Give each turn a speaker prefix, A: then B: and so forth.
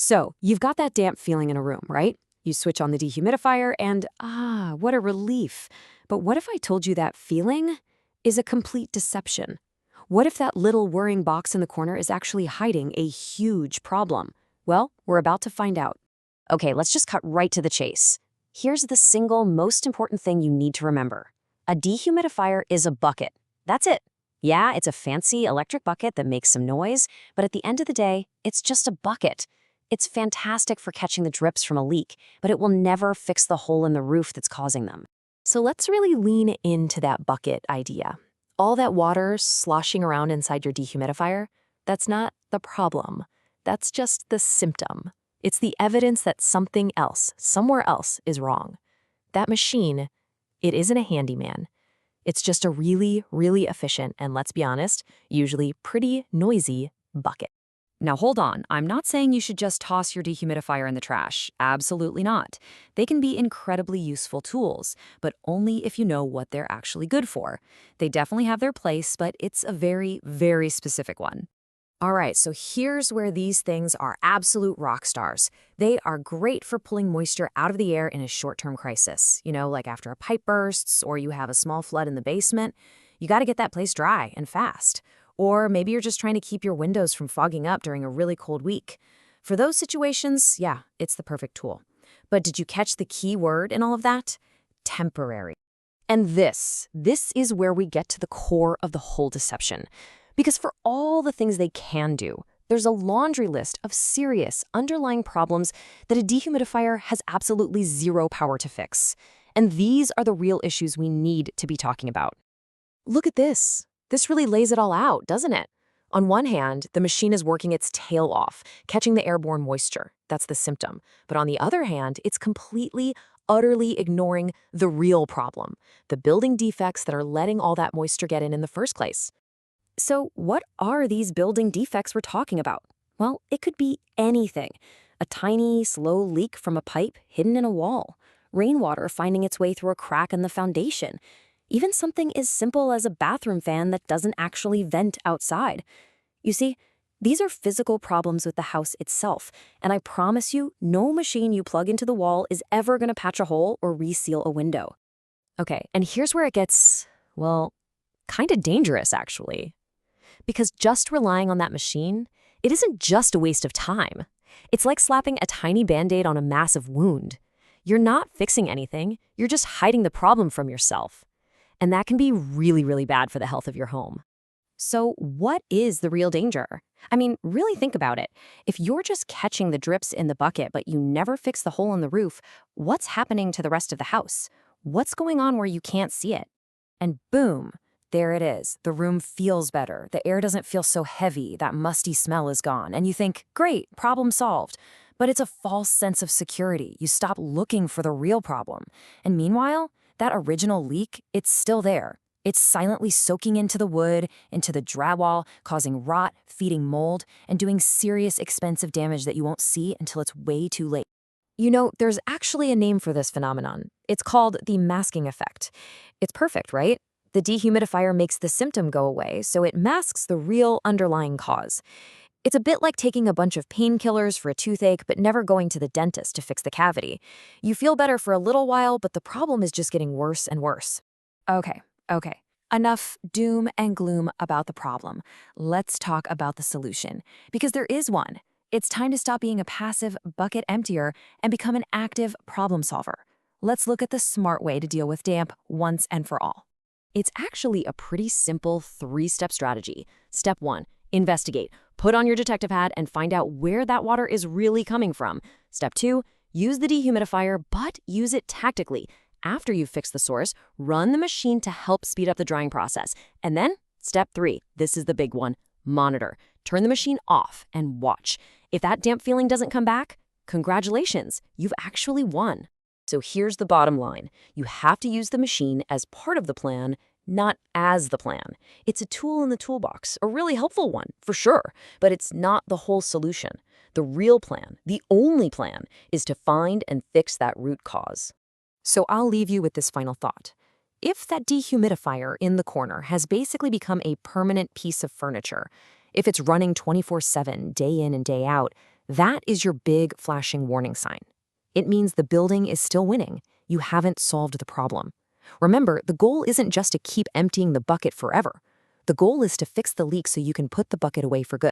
A: So, you've got that damp feeling in a room, right? You switch on the dehumidifier and, what a relief. But what if I told you that feeling is a complete deception? What if that little worrying box in the corner is actually hiding a huge problem? Well, we're about to find out. Okay, let's just cut right to the chase. Here's the single most important thing you need to remember. A dehumidifier is a bucket. That's it. Yeah, it's a fancy electric bucket that makes some noise, but at the end of the day, it's just a bucket. It's fantastic for catching the drips from a leak, but it will never fix the hole in the roof that's causing them. So let's really lean into that bucket idea. All that water sloshing around inside your dehumidifier, that's not the problem. That's just the symptom. It's the evidence that something else, somewhere else, is wrong. That machine, it isn't a handyman. It's just a really, really efficient and, let's be honest, usually pretty noisy bucket. Now hold on, I'm not saying you should just toss your dehumidifier in the trash. Absolutely not. They can be incredibly useful tools, but only if you know what they're actually good for. They definitely have their place, but it's a very, very specific one. All right, so here's where these things are absolute rock stars. They are great for pulling moisture out of the air in a short-term crisis. You know, like after a pipe bursts or you have a small flood in the basement. You got to get that place dry and fast. Or maybe you're just trying to keep your windows from fogging up during a really cold week. For those situations, yeah, it's the perfect tool. But did you catch the key word in all of that? Temporary. And this is where we get to the core of the whole deception. Because for all the things they can do, there's a laundry list of serious underlying problems that a dehumidifier has absolutely zero power to fix. And these are the real issues we need to be talking about. Look at this. This really lays it all out, doesn't it? On one hand, the machine is working its tail off, catching the airborne moisture. That's the symptom. But on the other hand, it's completely, utterly ignoring the real problem, the building defects that are letting all that moisture get in the first place. So what are these building defects we're talking about? Well, it could be anything. A tiny, slow leak from a pipe hidden in a wall. Rainwater finding its way through a crack in the foundation. Even something as simple as a bathroom fan that doesn't actually vent outside. You see, these are physical problems with the house itself, and I promise you, no machine you plug into the wall is ever going to patch a hole or reseal a window. Okay, and here's where it gets, well, kind of dangerous, actually. Because just relying on that machine, it isn't just a waste of time. It's like slapping a tiny Band-Aid on a massive wound. You're not fixing anything, you're just hiding the problem from yourself. And that can be really, really bad for the health of your home. So what is the real danger? I mean, really think about it. If you're just catching the drips in the bucket, but you never fix the hole in the roof, what's happening to the rest of the house? What's going on where you can't see it? And boom, there it is. The room feels better. The air doesn't feel so heavy. That musty smell is gone. And you think, great, problem solved. But it's a false sense of security. You stop looking for the real problem. And meanwhile, that original leak, it's still there. It's silently soaking into the wood, into the drywall, causing rot, feeding mold, and doing serious expensive damage that you won't see until it's way too late. You know, there's actually a name for this phenomenon. It's called the masking effect. It's perfect, right? The dehumidifier makes the symptom go away, so it masks the real underlying cause. It's a bit like taking a bunch of painkillers for a toothache but never going to the dentist to fix the cavity. You feel better for a little while, but the problem is just getting worse and worse. Okay. Enough doom and gloom about the problem. Let's talk about the solution, because there is one. It's time to stop being a passive bucket emptier and become an active problem solver. Let's look at the smart way to deal with damp once and for all. It's actually a pretty simple 3-step strategy. Step 1, investigate. Put on your detective hat and find out where that water is really coming from. Step 2, use the dehumidifier, but use it tactically. After you've fixed the source, run the machine to help speed up the drying process. And then, step 3, this is the big one, monitor. Turn the machine off and watch. If that damp feeling doesn't come back, congratulations, you've actually won. So here's the bottom line. You have to use the machine as part of the plan, not as the plan. It's a tool in the toolbox, a really helpful one, for sure, but it's not the whole solution. The real plan, the only plan, is to find and fix that root cause. So I'll leave you with this final thought. If that dehumidifier in the corner has basically become a permanent piece of furniture, if it's running 24/7, day in and day out, That is your big flashing warning sign. It means the building is still winning. You haven't solved the problem. Remember, the goal isn't just to keep emptying the bucket forever. The goal is to fix the leak so you can put the bucket away for good.